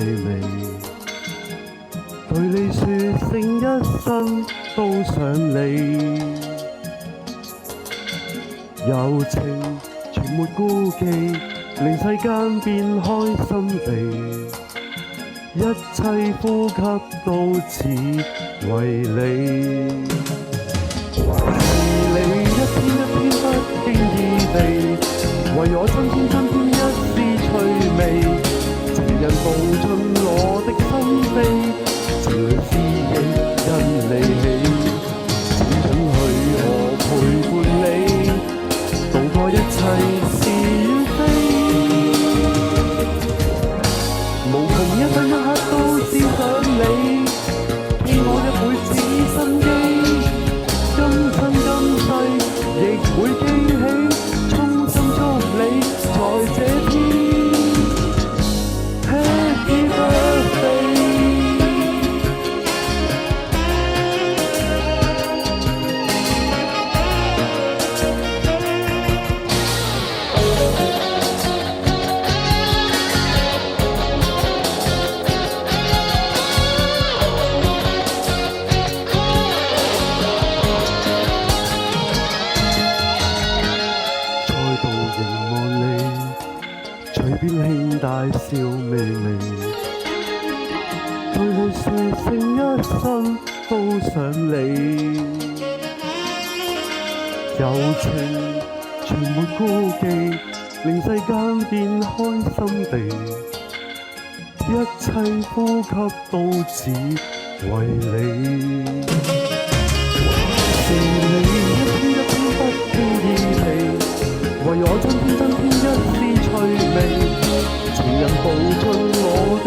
微，對你說聲一生都想你，柔情全沒顧忌，令世間變開心地，一切呼吸都只為你。是你一天一天不經意地，為我增添一絲趣味，情人步進我的心扉，情侶私影因你起，請准許我陪伴你，渡過一切是與非，無窮一分一刻都思想你，傾我一輩子心機，今生今世亦會記起，衷心祝你在這天 Happy Birthday。隨便輕帶笑微微，對你說聲一生都想你，柔情全沒顧忌，令世間變開心地，一切呼吸都只為你。是你一天一天不經意地，為我增添一絲趣味，情人步進我的